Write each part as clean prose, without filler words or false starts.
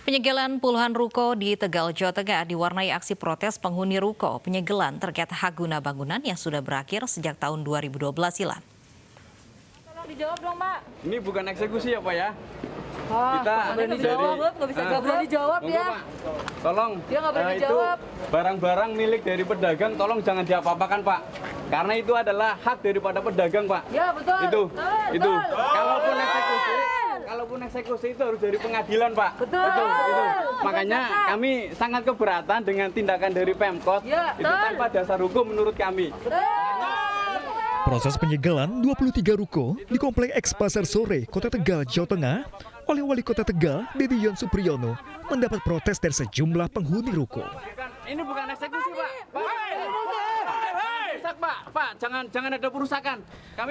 Penyegelan puluhan ruko di Tegal, Jawa Tengah diwarnai aksi protes penghuni ruko penyegelan terkait hak guna bangunan yang sudah berakhir sejak tahun 2012 silam. Tolong dijawab dong, Pak. Ini bukan eksekusi ya, Pak ya? Kita nggak bisa dijawab ya. Pak. Tolong. Dia nggak boleh dijawab. Barang-barang milik dari pedagang, tolong jangan diapa-apakan, Pak. Karena itu adalah hak daripada pedagang, Pak. Ya betul. Itu. Kalaupun eksekusi itu harus dari pengadilan, Pak. Betul. Makanya kami sangat keberatan dengan tindakan dari Pemkot. Ya, itu tanpa dasar hukum menurut kami. Proses penyegelan 23 ruko di Komplek Eks Pasar Sore, Kota Tegal, Jawa Tengah oleh Wali Kota Tegal, Dedi Yon Supriyono mendapat protes dari sejumlah penghuni ruko. Ini bukan eksekusi, Pak. Pak, jangan ada perusakan.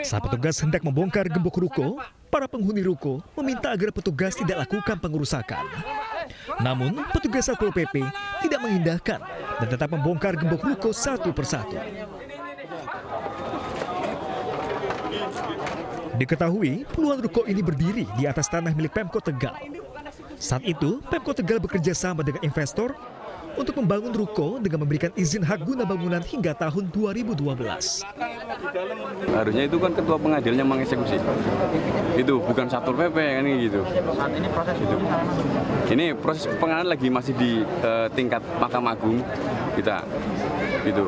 Saat petugas hendak membongkar gembok ruko, para penghuni ruko meminta agar petugas tidak lakukan pengerusakan. Namun, petugas Satpol PP tidak mengindahkan dan tetap membongkar gembok ruko satu persatu. Diketahui, puluhan ruko ini berdiri di atas tanah milik Pemkot Tegal. Saat itu, Pemkot Tegal bekerja sama dengan investor untuk membangun ruko dengan memberikan izin hak guna bangunan hingga tahun 2012. Harusnya itu kan ketua pengadilan yang mengeksekusi. Itu bukan Satpol PP kan gitu. Saat ini proses itu. Ini proses pengadilan lagi masih di tingkat Mahkamah Agung kita. Gitu.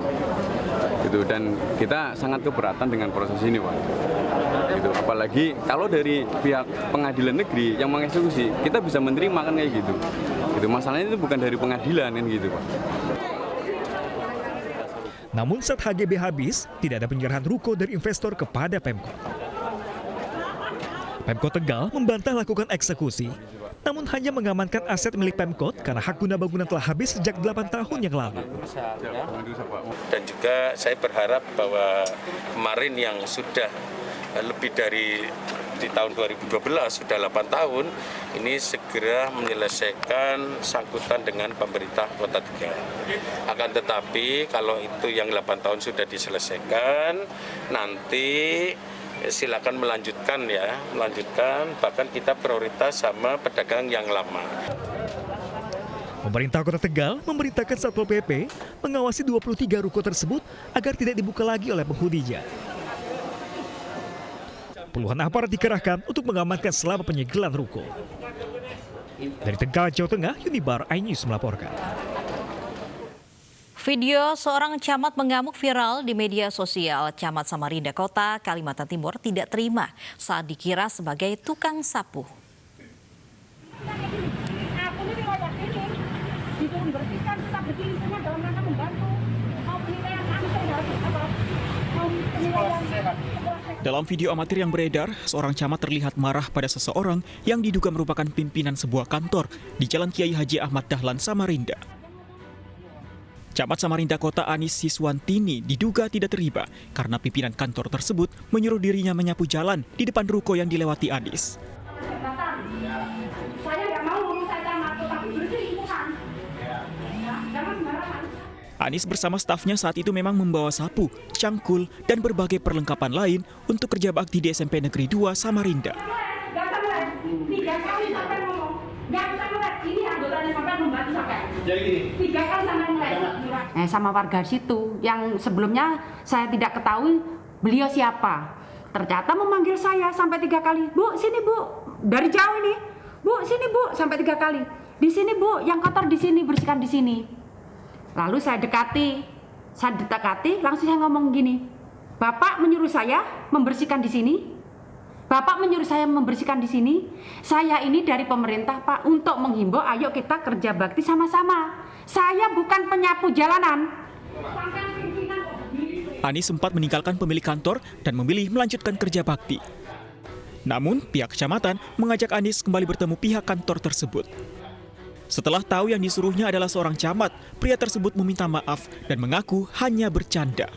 Dan kita sangat keberatan dengan proses ini, Pak. Gitu. Apalagi kalau dari pihak pengadilan negeri yang mengeksekusi, kita bisa menerima kan kayak gitu. Itu masalahnya itu bukan dari pengadilan kan gitu, Pak. Namun saat HGB habis, tidak ada penyerahan ruko dari investor kepada Pemkot. Pemkot Tegal membantah lakukan eksekusi, namun hanya mengamankan aset milik Pemkot karena hak guna bangunan telah habis sejak 8 tahun yang lalu. Dan juga saya berharap bahwa kemarin yang sudah lebih dari di tahun 2012 sudah 8 tahun ini segera menyelesaikan sangkutan dengan pemerintah Kota Tegal. Akan tetapi kalau itu yang 8 tahun sudah diselesaikan, nanti silakan melanjutkan bahkan kita prioritas sama pedagang yang lama. Pemerintah Kota Tegal memerintahkan Satpol PP mengawasi 23 ruko tersebut agar tidak dibuka lagi oleh penghuninya. Puluhan aparat dikerahkan untuk mengamankan selama penyegelan ruko. Dari Tegal, Jawa Tengah, Unibar iNews melaporkan. Video seorang camat mengamuk viral di media sosial. Camat Samarinda Kota, Kalimantan Timur tidak terima saat dikira sebagai tukang sapu. Dalam video amatir yang beredar, seorang camat terlihat marah pada seseorang yang diduga merupakan pimpinan sebuah kantor di Jalan Kiai Haji Ahmad Dahlan, Samarinda. Camat Samarinda Kota Anis Siswantini diduga tidak terima karena pimpinan kantor tersebut menyuruh dirinya menyapu jalan di depan ruko yang dilewati Anis. Anis bersama stafnya saat itu memang membawa sapu, cangkul, dan berbagai perlengkapan lain untuk kerja bakti di SMP Negeri 2 Samarinda. Sama warga situ yang sebelumnya saya tidak ketahui beliau siapa. Ternyata memanggil saya sampai 3 kali. Bu, sini Bu. Dari jauh ini. Bu, sini Bu. Sampai 3 kali. Di sini Bu, yang kotor di sini, bersihkan di sini. Lalu saya dekati, langsung saya ngomong gini, Bapak menyuruh saya membersihkan di sini, Bapak menyuruh saya membersihkan di sini, saya ini dari pemerintah Pak untuk menghimbau ayo kita kerja bakti sama-sama, saya bukan penyapu jalanan. Anis sempat meninggalkan pemilik kantor dan memilih melanjutkan kerja bakti. Namun pihak kecamatan mengajak Anis kembali bertemu pihak kantor tersebut. Setelah tahu yang disuruhnya adalah seorang camat, pria tersebut meminta maaf dan mengaku hanya bercanda.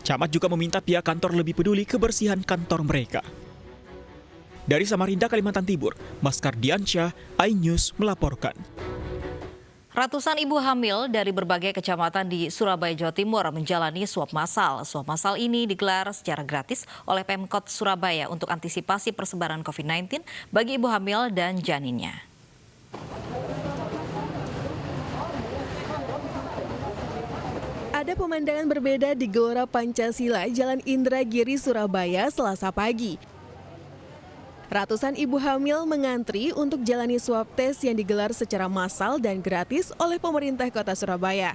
Camat juga meminta pihak kantor lebih peduli kebersihan kantor mereka. Dari Samarinda, Kalimantan Timur, Maskar Diansyah, iNews melaporkan. Ratusan ibu hamil dari berbagai kecamatan di Surabaya, Jawa Timur menjalani swab massal. Swab massal ini digelar secara gratis oleh Pemkot Surabaya untuk antisipasi persebaran COVID-19 bagi ibu hamil dan janinnya. Ada pemandangan berbeda di Gelora Pancasila, Jalan Indragiri, Surabaya, Selasa pagi. Ratusan ibu hamil mengantri untuk jalani swab tes yang digelar secara massal dan gratis oleh pemerintah Kota Surabaya.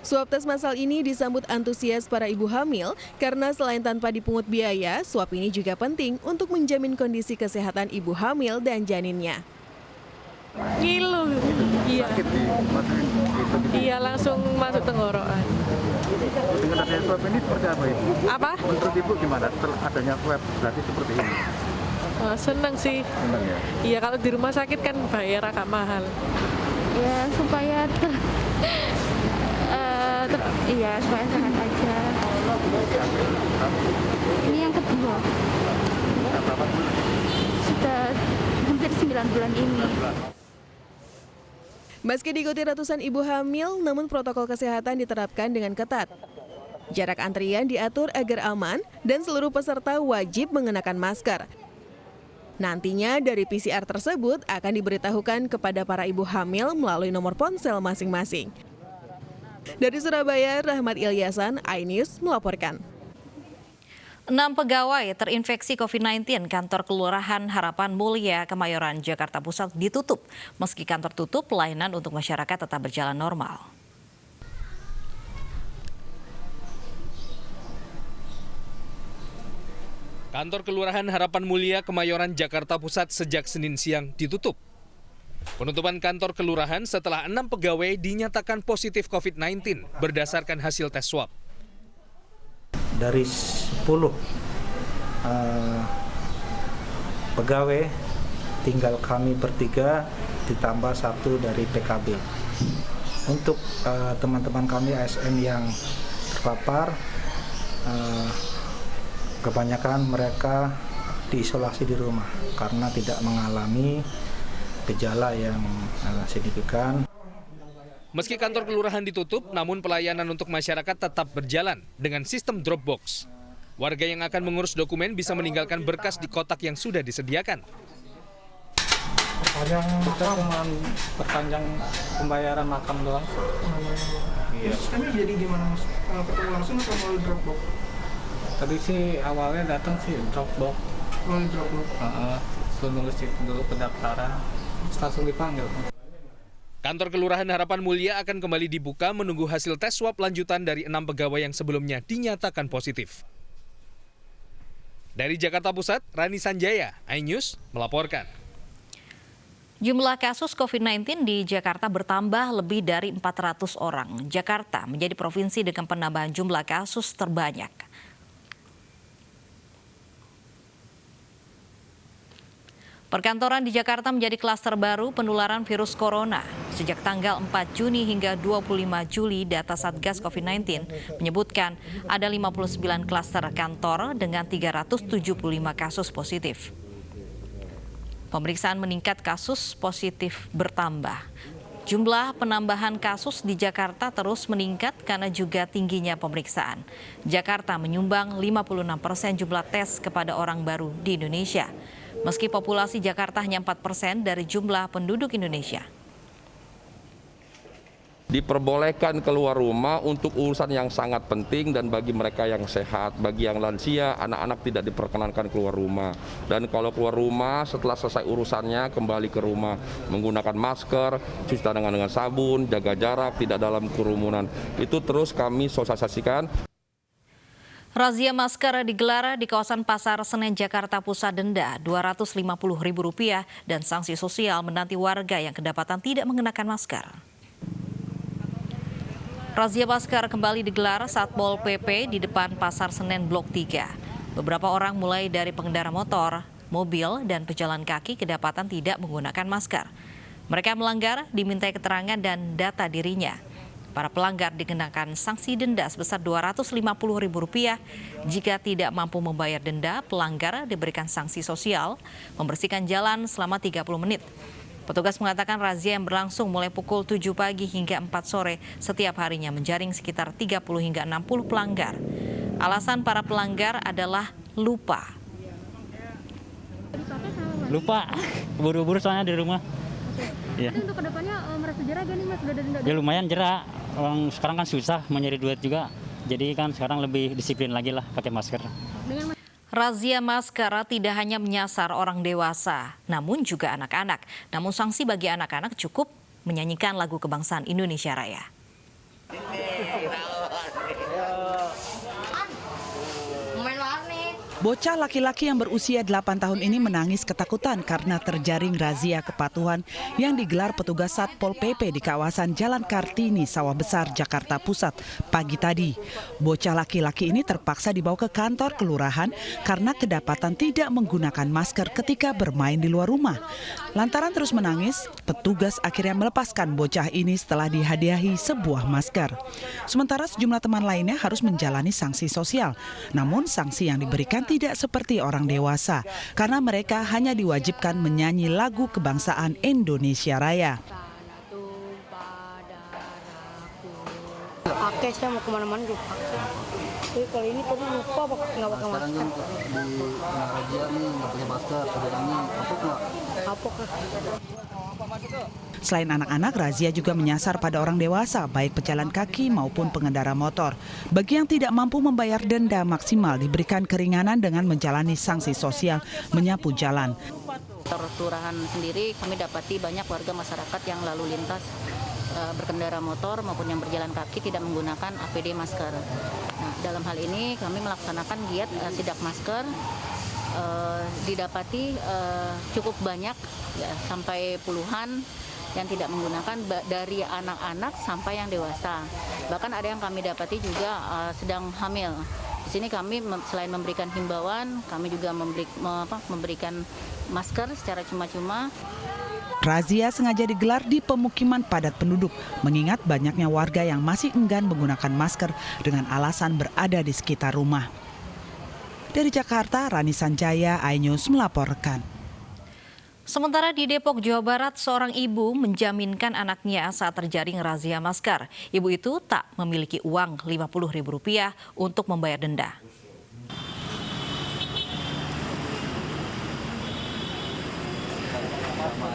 Swab tes massal ini disambut antusias para ibu hamil karena selain tanpa dipungut biaya, swab ini juga penting untuk menjamin kondisi kesehatan ibu hamil dan janinnya. Ngilu. Iya. Iya, langsung masuk tenggorokan. Dengan adanya swab ini seperti apa Ibu? Apa? Menurut Ibu gimana setelah adanya swab gratis seperti ini? Seneng sih. Senang ya? Iya, kalau di rumah sakit kan bayar agak mahal. Ya supaya supaya sehat aja. Ini yang kedua. Sudah hampir 9 bulan ini. Meski diikuti ratusan ibu hamil, namun protokol kesehatan diterapkan dengan ketat. Jarak antrian diatur agar aman dan seluruh peserta wajib mengenakan masker. Nantinya dari PCR tersebut akan diberitahukan kepada para ibu hamil melalui nomor ponsel masing-masing. Dari Surabaya, Rahmat Ilyasan, iNews melaporkan. 6 pegawai terinfeksi COVID-19 kantor Kelurahan Harapan Mulia, Kemayoran, Jakarta Pusat ditutup. Meski kantor tutup, pelayanan untuk masyarakat tetap berjalan normal. Kantor Kelurahan Harapan Mulia, Kemayoran, Jakarta Pusat sejak Senin siang ditutup. Penutupan kantor kelurahan setelah 6 pegawai dinyatakan positif COVID-19 berdasarkan hasil tes swab. Dari 10 pegawai, tinggal kami bertiga ditambah 1 dari PKB. Untuk teman-teman kami ASN yang terpapar, kebanyakan mereka diisolasi di rumah karena tidak mengalami gejala yang signifikan. Meski kantor kelurahan ditutup, namun pelayanan untuk masyarakat tetap berjalan dengan sistem Dropbox. Warga yang akan mengurus dokumen bisa meninggalkan berkas di kotak yang sudah disediakan. Kita cuma perpanjang pembayaran makam doang. Iya. Sistemnya jadi gimana Mas? Ketemu langsung atau melalui Dropbox? Tadi sih awalnya datang sih Dropbox. Melalui Dropbox? Nulis dulu pendaftaran, langsung dipanggil. Kantor Kelurahan Harapan Mulia akan kembali dibuka menunggu hasil tes swab lanjutan dari 6 pegawai yang sebelumnya dinyatakan positif. Dari Jakarta Pusat, Rani Sanjaya, iNews melaporkan. Jumlah kasus COVID-19 di Jakarta bertambah lebih dari 400 orang. Jakarta menjadi provinsi dengan penambahan jumlah kasus terbanyak. Perkantoran di Jakarta menjadi klaster baru penularan virus corona. Sejak tanggal 4 Juni hingga 25 Juli, data Satgas COVID-19 menyebutkan ada 59 klaster kantor dengan 375 kasus positif. Pemeriksaan meningkat, kasus positif bertambah. Jumlah penambahan kasus di Jakarta terus meningkat karena juga tingginya pemeriksaan. Jakarta menyumbang 56% jumlah tes kepada orang baru di Indonesia. Meski populasi Jakarta hanya 4% dari jumlah penduduk Indonesia. Diperbolehkan keluar rumah untuk urusan yang sangat penting dan bagi mereka yang sehat, bagi yang lansia, anak-anak tidak diperkenankan keluar rumah. Dan kalau keluar rumah setelah selesai urusannya kembali ke rumah menggunakan masker, cuci tangan dengan sabun, jaga jarak, tidak dalam kerumunan. Itu terus kami sosialisasikan. Razia masker digelar di kawasan Pasar Senen, Jakarta Pusat. Denda Rp250.000 dan sanksi sosial menanti warga yang kedapatan tidak mengenakan masker. Razia masker kembali digelar Satpol PP di depan Pasar Senen Blok 3. Beberapa orang mulai dari pengendara motor, mobil, dan pejalan kaki kedapatan tidak menggunakan masker. Mereka melanggar, dimintai keterangan dan data dirinya. Para pelanggar dikenakan sanksi denda sebesar Rp250.000. Jika tidak mampu membayar denda, pelanggar diberikan sanksi sosial, membersihkan jalan selama 30 menit. Petugas mengatakan razia yang berlangsung mulai pukul 7 pagi hingga 4 sore setiap harinya menjaring sekitar 30 hingga 60 pelanggar. Alasan para pelanggar adalah lupa. Lupa, buru-buru soalnya di rumah. Iya. Itu untuk kedepannya merasa jerah gak nih Mas? Sudah ada denda? Ya lumayan jerah. Orang sekarang kan susah mencari duit juga. Jadi kan sekarang lebih disiplin lagi lah pakai masker. Razia masker tidak hanya menyasar orang dewasa, namun juga anak-anak. Namun sanksi bagi anak-anak cukup menyanyikan lagu kebangsaan Indonesia Raya. Bocah laki-laki yang berusia 8 tahun ini menangis ketakutan karena terjaring razia kepatuhan yang digelar petugas Satpol PP di kawasan Jalan Kartini, Sawah Besar, Jakarta Pusat pagi tadi. Bocah laki-laki ini terpaksa dibawa ke kantor kelurahan karena kedapatan tidak menggunakan masker ketika bermain di luar rumah. Lantaran terus menangis, petugas akhirnya melepaskan bocah ini setelah dihadiahi sebuah masker. Sementara sejumlah teman lainnya harus menjalani sanksi sosial. Namun sanksi yang diberikan tidak seperti orang dewasa, karena mereka hanya diwajibkan menyanyi lagu kebangsaan Indonesia Raya. Pakai, saya mau kemana-mana juga pakai. Tapi kalau ini tadi lupa nggak pakai masker. Sekarang kan di razia nih nggak pakai masker, sudah ini kapok nggak? Kapok lah. Selain anak-anak, razia juga menyasar pada orang dewasa, baik pejalan kaki maupun pengendara motor. Bagi yang tidak mampu membayar denda maksimal, diberikan keringanan dengan menjalani sanksi sosial menyapu jalan. Kelurahan sendiri kami dapati banyak warga masyarakat yang lalu lintas berkendara motor maupun yang berjalan kaki tidak menggunakan APD masker. Nah, dalam hal ini kami melaksanakan giat sidak masker. Didapati cukup banyak ya, sampai puluhan yang tidak menggunakan dari anak-anak sampai yang dewasa. Bahkan ada yang kami dapati juga sedang hamil. Di sini kami selain memberikan himbauan, kami juga memberikan masker secara cuma-cuma. Razia sengaja digelar di pemukiman padat penduduk, mengingat banyaknya warga yang masih enggan menggunakan masker dengan alasan berada di sekitar rumah. Dari Jakarta, Rani Sanjaya, iNews melaporkan. Sementara di Depok, Jawa Barat, seorang ibu menjaminkan anaknya saat terjaring razia masker. Ibu itu tak memiliki uang Rp50.000 untuk membayar denda.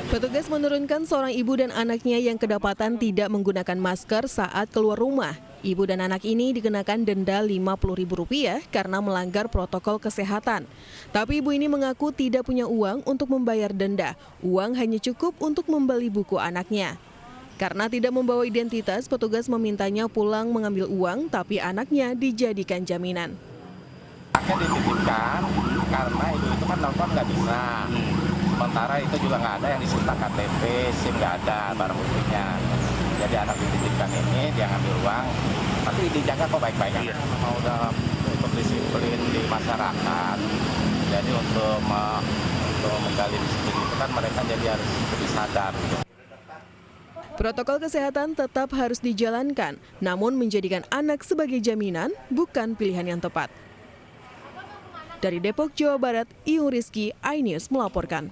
Petugas menurunkan seorang ibu dan anaknya yang kedapatan tidak menggunakan masker saat keluar rumah. Ibu dan anak ini dikenakan denda Rp50.000 karena melanggar protokol kesehatan. Tapi ibu ini mengaku tidak punya uang untuk membayar denda. Uang hanya cukup untuk membeli buku anaknya. Karena tidak membawa identitas, petugas memintanya pulang mengambil uang, tapi anaknya dijadikan jaminan. Anaknya dititipkan karena itu kan nelfon nggak bisa. Sementara itu juga nggak ada yang disita KTP, SIM nggak ada barang buktinya. Jadi anak dititipkan ini dia ngambil uang, tapi dijaga kok baik-baik. Mau udah untuk disiplin di masyarakat. Jadi untuk menggali disiplin itu kan mereka jadi harus lebih sadar. Protokol kesehatan tetap harus dijalankan, namun menjadikan anak sebagai jaminan bukan pilihan yang tepat. Dari Depok, Jawa Barat, Iyung Rizky, iNews melaporkan.